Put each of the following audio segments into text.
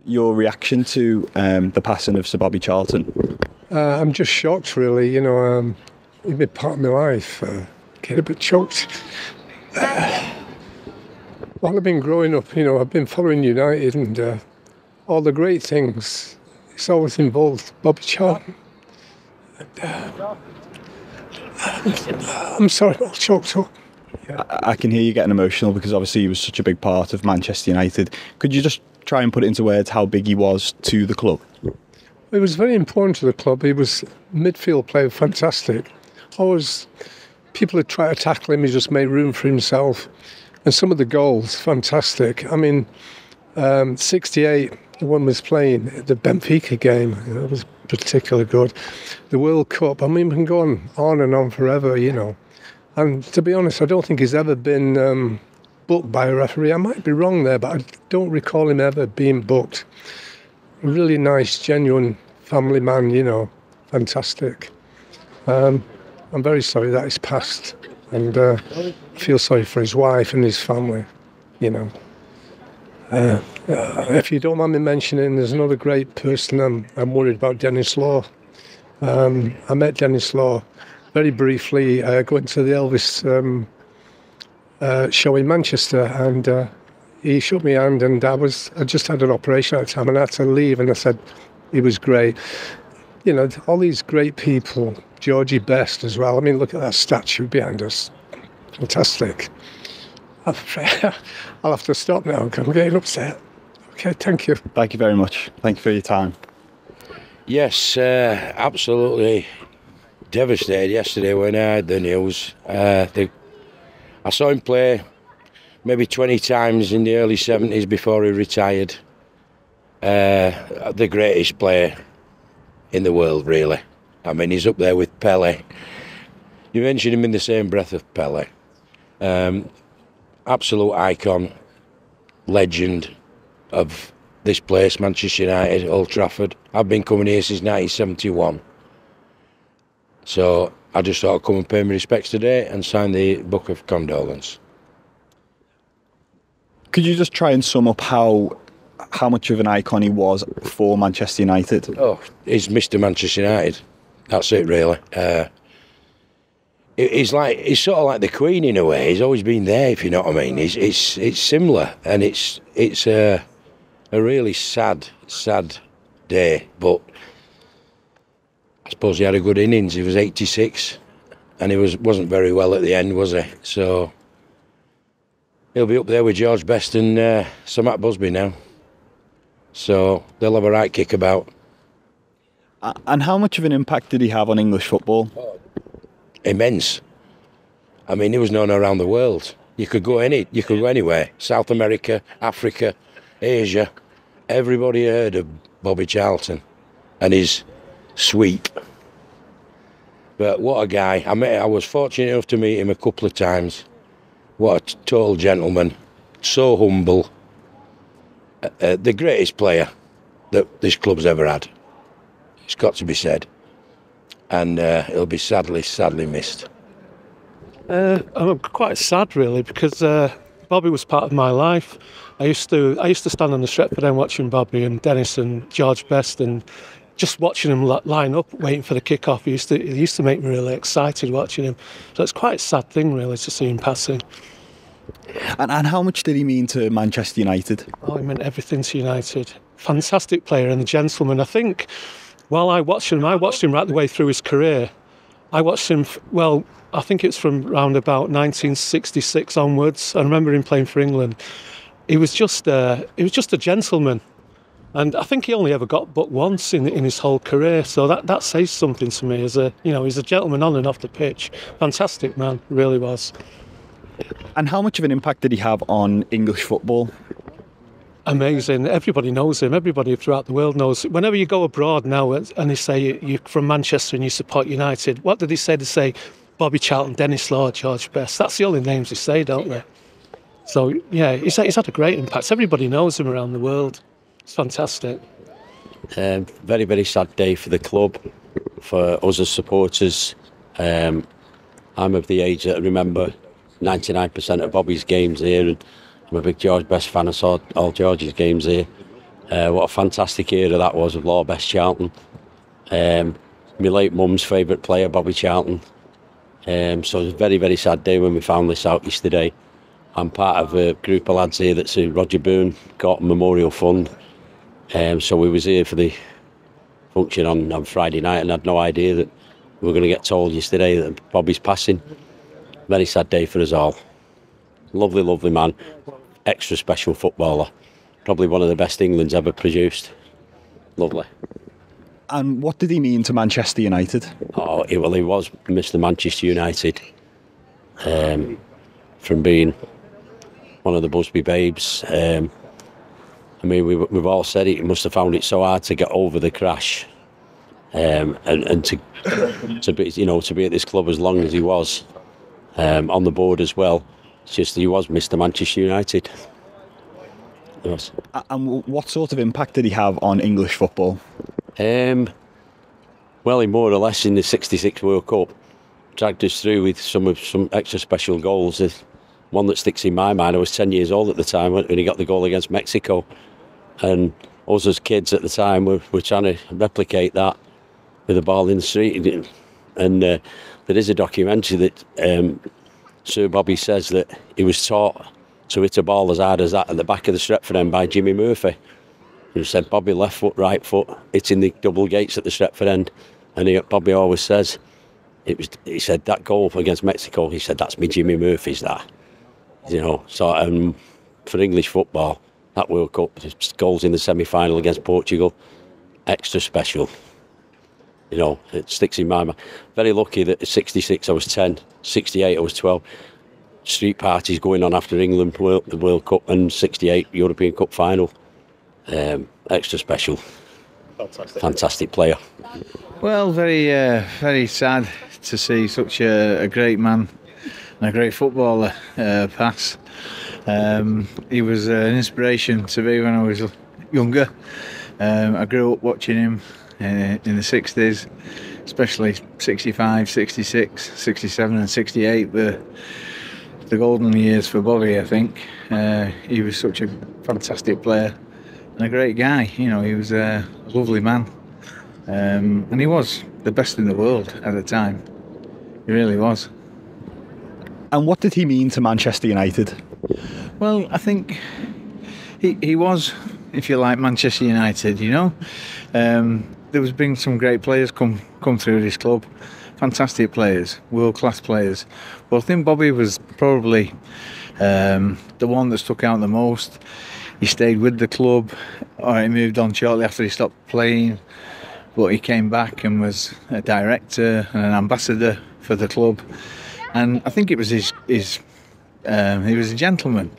Your reaction to the passing of Sir Bobby Charlton? I'm just shocked, really. He's been part of my life. Get a bit choked. While I've been growing up, I've been following United and all the great things. It's always involved Bobby Charlton. I'm sorry, I'm all choked up. Yeah. I can hear you getting emotional because obviously he was such a big part of Manchester United. Could you just try and put it into words how big he was to the club? He was very important to the club. He was a midfield player, fantastic. Always, people had tried to tackle him, he just made room for himself. And some of the goals, fantastic. I mean, 68, the one was playing, the Benfica game, it was particularly good. The World Cup, I mean, we can go on and on forever, And to be honest, I don't think he's ever been booked by a referee. I might be wrong there, but I don't recall him ever being booked. A really nice, genuine family man, fantastic. I'm very sorry that he's passed, and I feel sorry for his wife and his family, If you don't mind me mentioning, there's another great person I'm worried about, Dennis Law. I met Dennis Law very briefly going to the Elvis show in Manchester, and he shook my hand, and I just had an operation at the time and I had to leave, and I said he was great. All these great people, Georgie Best as well. I mean, look at that statue behind us. Fantastic. I'll have to stop now because I'm getting upset. Okay, thank you. Thank you very much. Thank you for your time. Yes, absolutely devastated yesterday when I heard the news. I saw him play maybe 20 times in the early 70s before he retired. The greatest player in the world, really. I mean, he's up there with Pele. You mentioned him in the same breath of Pele. Absolute icon, legend of this place, Manchester United, Old Trafford. I've been coming here since 1971. So I just thought I'd come and pay my respects today and sign the book of condolence. Could you just try and sum up how much of an icon he was for Manchester United? Oh, he's Mr. Manchester United. That's it, really. He's sort of like the Queen in a way. He's always been there, if you know what I mean. It's similar, and it's a really sad day. But I suppose he had a good innings. He was 86, and he wasn't very well at the end, was he? So he'll be up there with George Best and Sir Matt Busby now. So they'll have a right kick about. And how much of an impact did he have on English football? Immense. I mean, he was known around the world. You could go anywhere. South America, Africa, Asia. Everybody heard of Bobby Charlton and his sweep. But what a guy. I was fortunate enough to meet him a couple of times. What a total gentleman. So humble. The greatest player that this club's ever had. It's got to be said. And he'll be sadly missed. I'm quite sad, really, because Bobby was part of my life. I used to stand on the Stretford end watching Bobby and Dennis and George Best, and just watching him line up, waiting for the kick-off. It used to make me really excited watching him. So it's quite a sad thing, really, to see him passing. And how much did he mean to Manchester United? Oh, he meant everything to United. Fantastic player and a gentleman. I think while I watched him right the way through his career. I watched him, I think it's from around about 1966 onwards. I remember him playing for England. He was just a gentleman. And I think he only ever got booked once in his whole career. So that says something to me. He's a gentleman on and off the pitch. Fantastic man, really was. And how much of an impact did he have on English football? Amazing. Everybody knows him. Everybody throughout the world knows. Whenever you go abroad now and they say you're from Manchester and you support United, what do they say? They say Bobby Charlton, Dennis Law, George Best. That's the only names they say, don't they? So, yeah, he's had a great impact. Everybody knows him around the world. It's fantastic. Very, very sad day for the club, for us as supporters. I'm of the age that I remember 99% of Bobby's games here, and I'm a big George Best fan. I saw all George's games here. What a fantastic era that was of Lord Best Charlton. My late mum's favourite player, Bobby Charlton. So it was a very, very sad day when we found this out yesterday. I'm part of a group of lads here that's a Roger Boone Gorton Memorial Fund. So we was here for the function on Friday night and had no idea that we were going to get told yesterday that Bobby's passing. Very sad day for us all. Lovely, lovely man. Extra special footballer. Probably one of the best England's ever produced. Lovely. And what did he mean to Manchester United? Oh, he was Mr. Manchester United. From being one of the Busby babes. I mean, we've all said it. He must have found it so hard to get over the crash, and to be, you know, to be at this club as long as he was, on the board as well. It's just he was Mr. Manchester United. Yes. And what sort of impact did he have on English football? Well, he more or less in the '66 World Cup dragged us through with some extra special goals. The one that sticks in my mind, I was 10 years old at the time when he got the goal against Mexico, and us as kids at the time were trying to replicate that with a ball in the street. And there is a documentary that Sir Bobby says that he was taught to hit a ball as hard as that at the back of the Stretford end by Jimmy Murphy. He said Bobby left foot, right foot, hitting the double gates at the Stretford end. And Bobby always says, he said that goal against Mexico, he said that's me Jimmy Murphy's that. You know, so for English football, that World Cup, goals in the semi-final against Portugal, extra special. You know, it sticks in my mind. Very lucky that at 66 I was 10, 68 I was 12. Street parties going on after England the World Cup, and 68 European Cup final. Extra special. Fantastic player. Well, very sad to see such a great man and a great footballer pass. He was an inspiration to me when I was younger. I grew up watching him in the 60s, especially 65, 66, 67 and 68 were the golden years for Bobby, I think. He was such a fantastic player and a great guy. You know, he was a lovely man. And he was the best in the world at the time. He really was. And what did he mean to Manchester United? Well, I think he was, if you like, Manchester United, you know. There was been some great players come through this club. Fantastic players, world-class players. But I think Bobby was probably the one that stuck out the most. He stayed with the club, or he moved on shortly after he stopped playing. But he came back and was a director and an ambassador for the club. And I think it was he was a gentleman,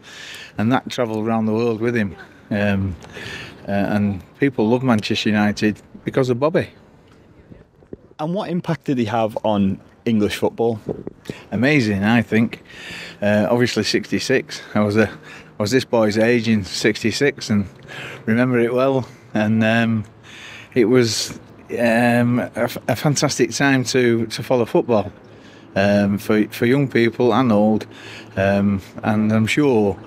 and that travelled around the world with him. And people love Manchester United because of Bobby. And what impact did he have on English football? Amazing, I think. Obviously 66. I was this boy's age in 66 and remember it well. And it was a fantastic time to follow football for young people and old. And I'm sure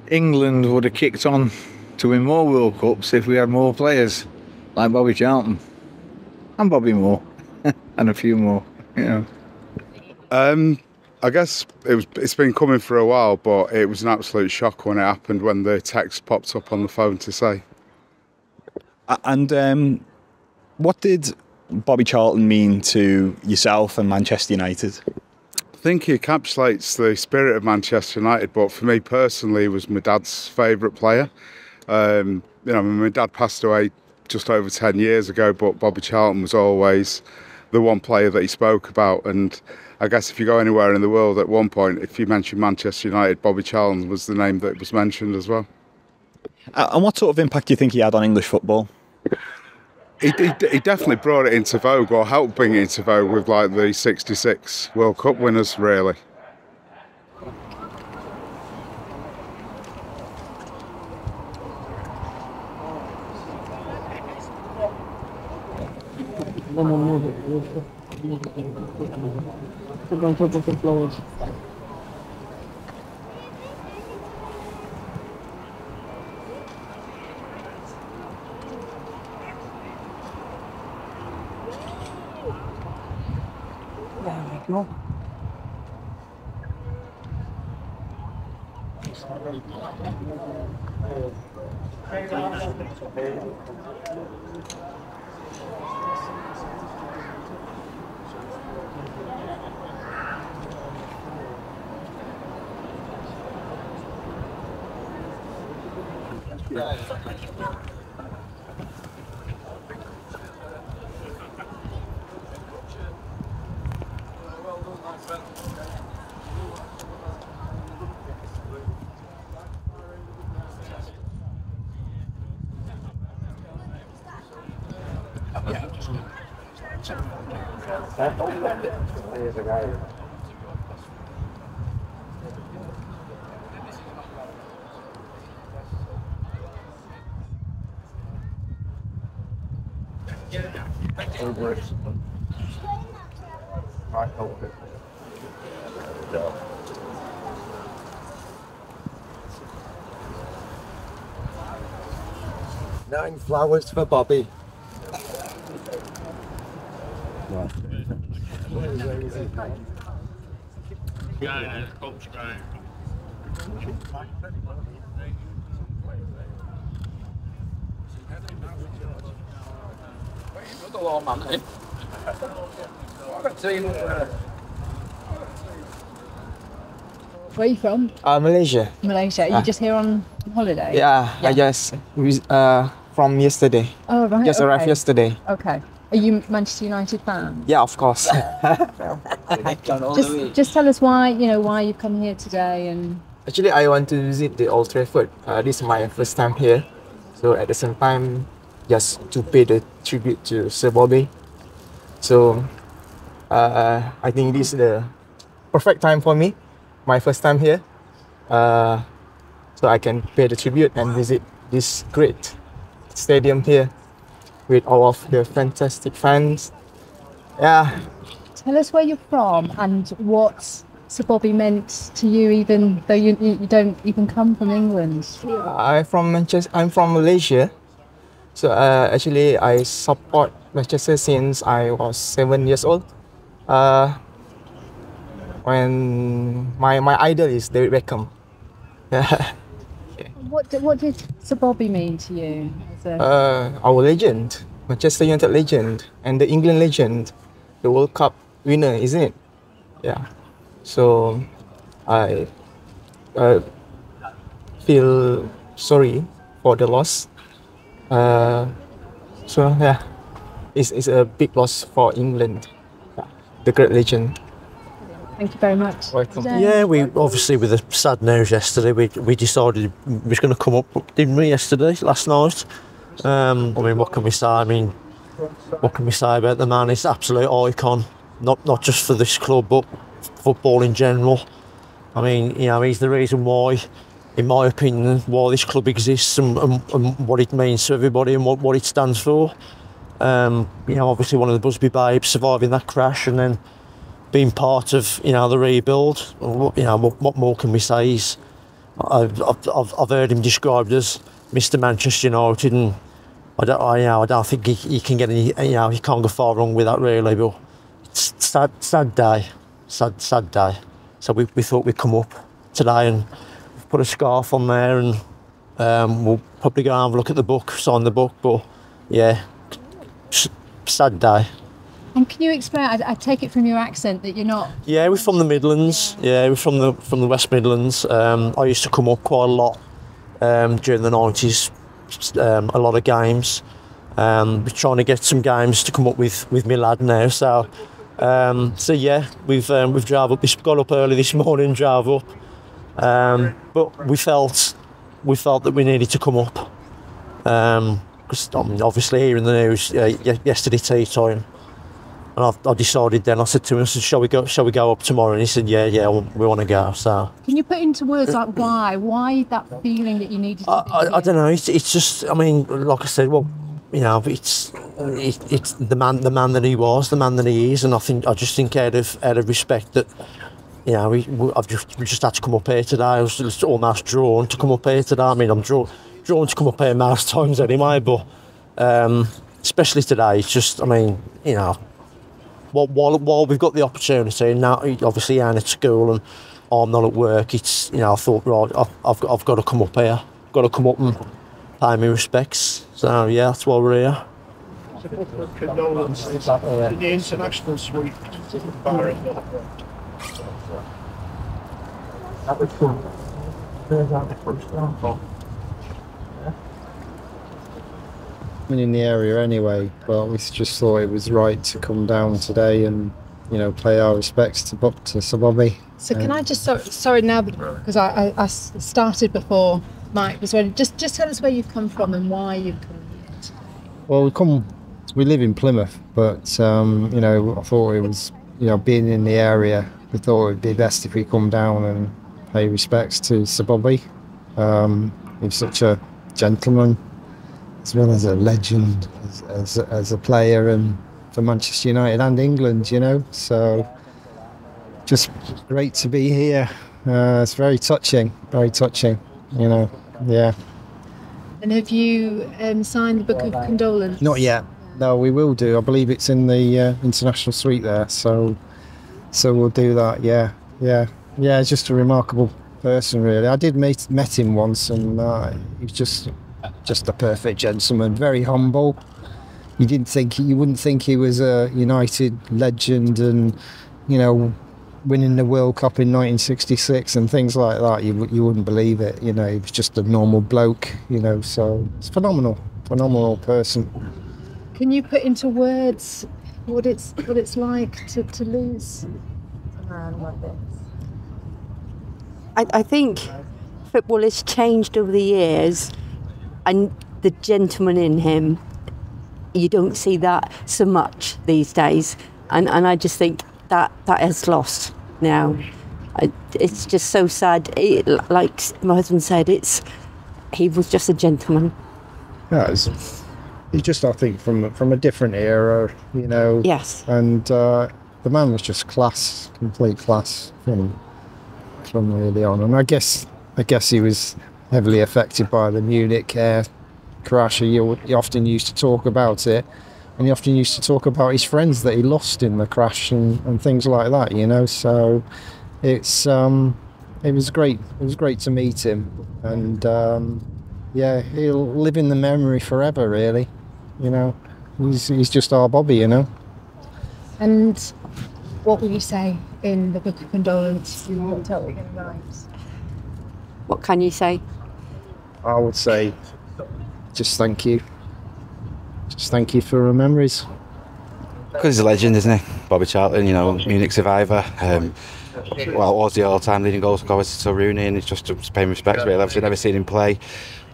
England would have kicked on to win more World Cups if we had more players like Bobby Charlton and Bobby Moore and a few more, you know. I guess it's been coming for a while, but it was an absolute shock when it happened, when the text popped up on the phone to say. And what did Bobby Charlton mean to yourself and Manchester United? I think he encapsulates the spirit of Manchester United, but for me personally, he was my dad's favourite player. You know, my dad passed away just over 10 years ago, but Bobby Charlton was always the one player that he spoke about. And I guess if you go anywhere in the world at one point, if you mention Manchester United, Bobby Charlton was the name that was mentioned as well. And what sort of impact do you think he had on English football? He definitely brought it into vogue, or helped bring it into vogue with like the 66 World Cup winners, really. Nine flowers for Bobby. Where are you from? Malaysia. Malaysia. Are you just here on holiday? Yeah, I just from yesterday. Oh, right. Just arrived yesterday. Okay. Are you Manchester United fan? Yeah, of course. Just tell us why you've come here today and. Actually, I want to visit the Old Trafford. This is my first time here, so at the same time, just to pay the tribute to Sir Bobby. So, I think this is the perfect time for me. My first time here, so I can pay the tribute and visit this great stadium here with all of the fantastic fans. Yeah. Tell us where you're from and what Sir Bobby meant to you, even though you don't even come from England. I'm from Manchester. I'm from Malaysia. So actually, I support Manchester since I was 7 years old. When my idol is David Beckham. What did Sir Bobby mean to you? Our legend, Manchester United legend, and the England legend, the World Cup winner, isn't it? Yeah. So I feel sorry for the loss. So yeah, it's a big loss for England. The great legend. Thank you very much. Welcome. Yeah, we obviously with the sad news yesterday, we decided we was going to come up, didn't we? Last night. I mean, what can we say? I mean, what can we say about the man? He's an absolute icon, not just for this club, but football in general. I mean, he's the reason why, in my opinion, why this club exists and what it means to everybody and what it stands for. Obviously one of the Busby babes, surviving that crash and then being part of the rebuild. What more can we say? I've heard him described as Mr. Manchester United, and I don't think he can get any. He can't go far wrong with that really. But it's sad day. So we thought we'd come up today and put a scarf on there, and we'll probably go and have a look at the book, sign the book. But yeah, sad day. And can you explain? I take it from your accent that you're not. Yeah, we're from the Midlands. Yeah, we're from the West Midlands. I used to come up quite a lot during the 90s. A lot of games. We're trying to get some games to come up with my lad now. So yeah, we've drove up. We got up early this morning, drove up. But we felt that we needed to come up because obviously hearing the news yesterday tea time. And I decided then, I said to him, shall we go up tomorrow? And he said, yeah, we want to go. So can you put into words like why that feeling that you needed to I don't know, it's just, I mean, like I said, well, it's the man that he was, the man that he is, and I just think out of respect that, we just had to come up here today. I was just almost drawn to come up here today. I mean, I'm drawn to come up here most times anyway, but especially today, it's just, I mean, while we've got the opportunity, and now obviously I'm at school and I'm not at work, it's, you know, I thought, right, I've got to come up here, got to come up and pay my respects. So yeah, that's why we're here. Condolences in the international suite. In the area anyway, but we just thought it was right to come down today and, you know, pay our respects to Sir Bobby. So can I just, sorry now, because I started before Mike was ready, just tell us where you've come from and why you've come here. Well, we live in Plymouth, but, you know, I thought it was, you know, being in the area, we thought it would be best if we come down and pay respects to Sir Bobby. He was such a gentleman, as well as a legend, as a player, and for Manchester United and England, you know. So just great to be here. It's very touching, you know. Yeah. And have you signed the book of condolence? Not yet. No, we will do. I believe it's in the international suite there. So we'll do that. Yeah. He's just a remarkable person, really. I did met him once, and he was just a perfect gentleman, very humble. You wouldn't think he was a United legend, and, you know, winning the World Cup in 1966 and things like that. You wouldn't believe it. You know, he was just a normal bloke. You know, so it's phenomenal person. Can you put into words what it's like to lose a man like this? I think football has changed over the years, and the gentleman in him, you don't see that so much these days, and I just think that has lost now. It's just so sad. Like my husband said, he was just a gentleman. Yeah, he's just, I think, from a different era, you know. Yes. And the man was just class, complete class from really on. And I guess he was heavily affected by the Munich air crash. He often used to talk about it, and he often used to talk about his friends that he lost in the crash and things like that, you know. So it was great. It was great to meet him, and he'll live in the memory forever, really. You know, he's just our Bobby, you know. And what will you say in the book of condolence? What totally going to write? What can you say? I would say, just thank you. Just thank you for the memories. Because he's a legend, isn't he? Bobby Charlton, you know, Munich survivor. Was the all-time leading goal scorer to Rooney, and it's just to pay him respects, really. I've never seen him play,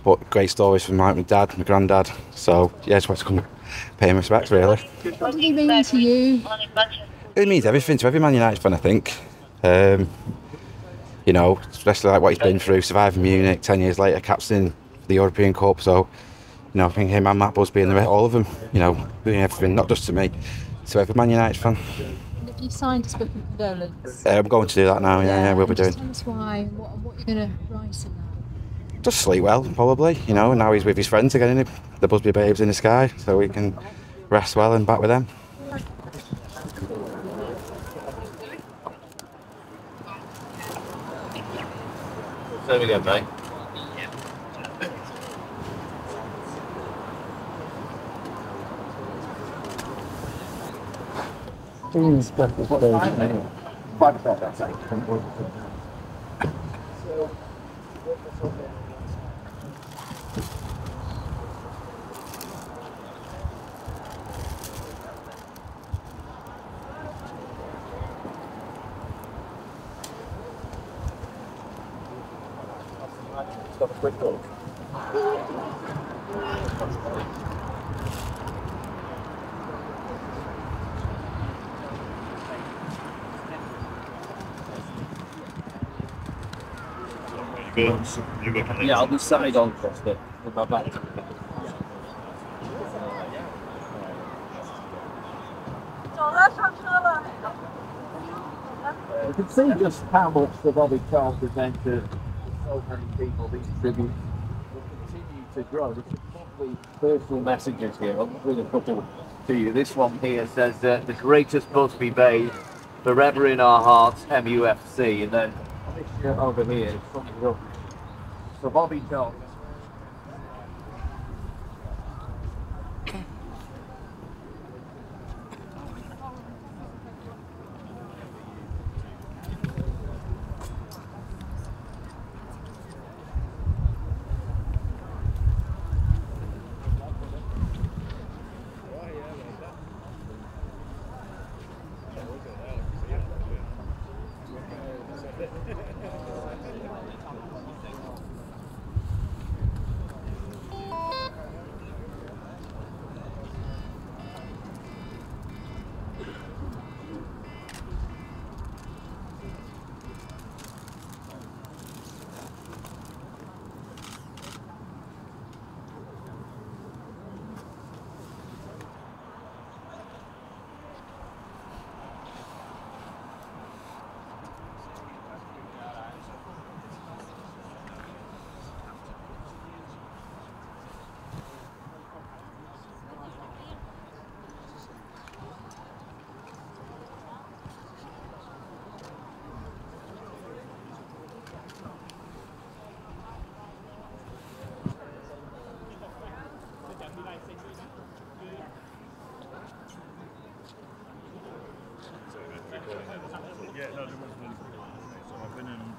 but great stories from my dad, my granddad. So, yeah, just want to come pay him respects, really. What did he mean to you? It means everything to every Man United fan, I think. You know, especially like what he's been through, surviving Munich, 10 years later, captaining the European Cup. So, you know, I think him and Matt Busby and all of them, you know, doing everything, not just to me, to every Man United fan. And have you signed his book of condolence? I'm going to do that now, yeah, we'll be doing. Tell us why, and what you're going to write in that. Just sleep well, probably, you know, and now he's with his friends again, isn't he? The Busby Babes in the sky, so we can rest well and back with them. There we go, mate. Have a quick look. Yeah, I'll be side on across it with my back to it. You can see just how much the Bobby Charlton meant to so many people. These tributes will continue to grow. couple personal messages here. I'll read a couple to you. This one here says that the greatest must be made, forever in our hearts, MUFC. And then this shirt over here is something up. Sir Bobby Charlton. Yeah, no, there was really good. So I've been in.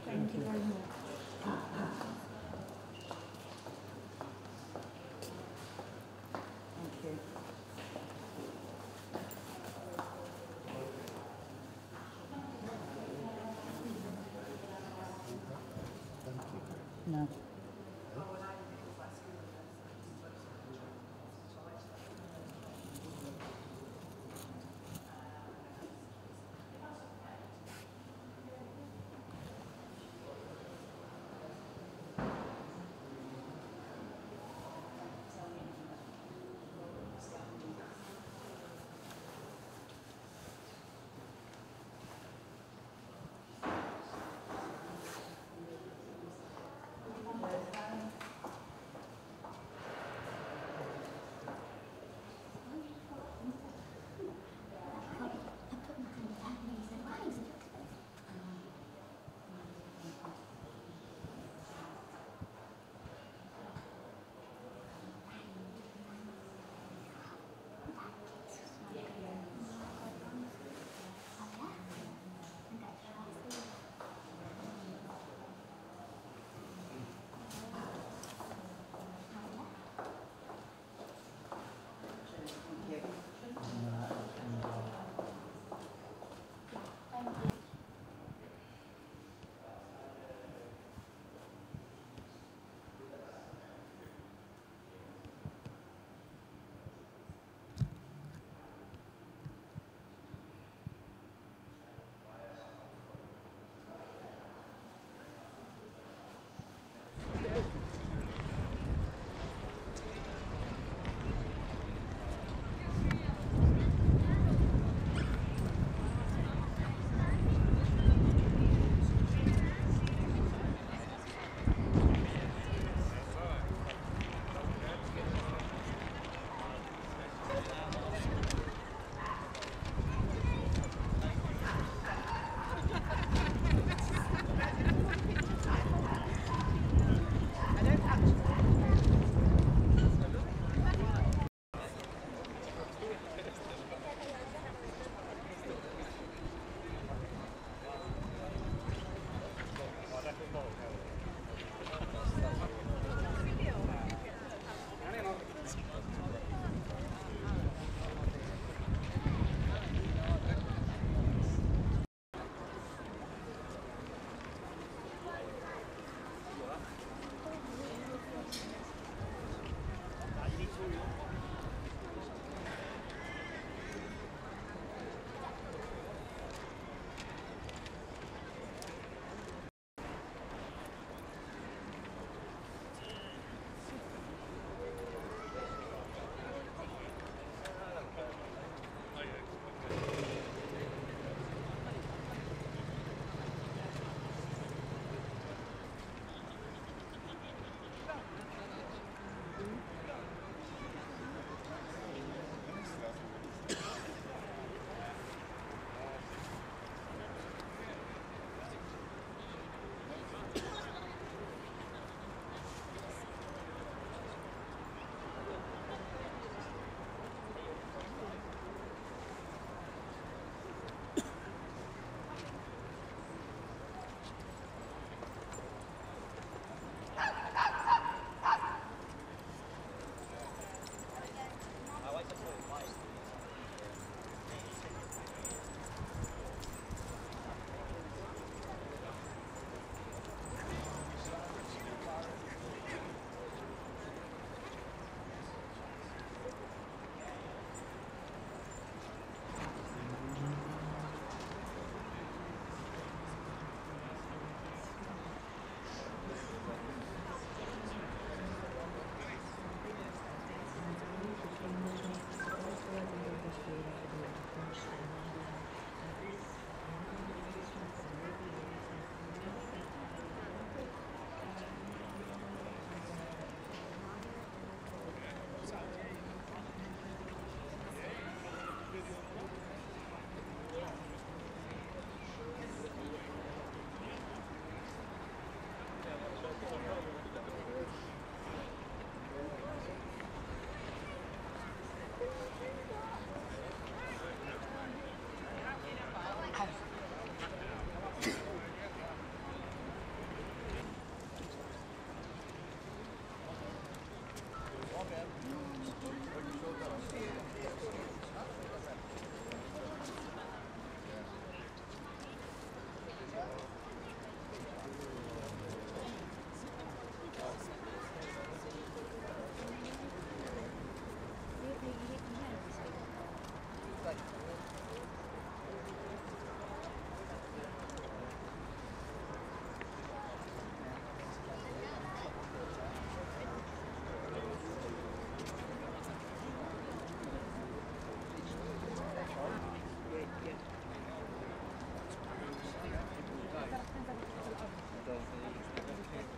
Thank you very much. Thank you. No.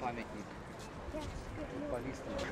panicky. Ballistic.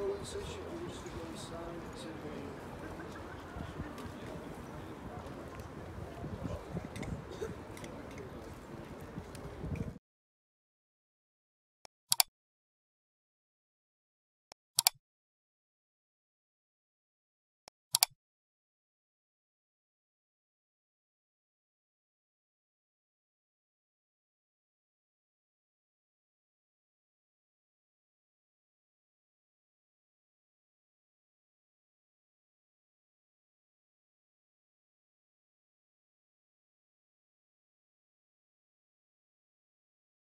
condolences.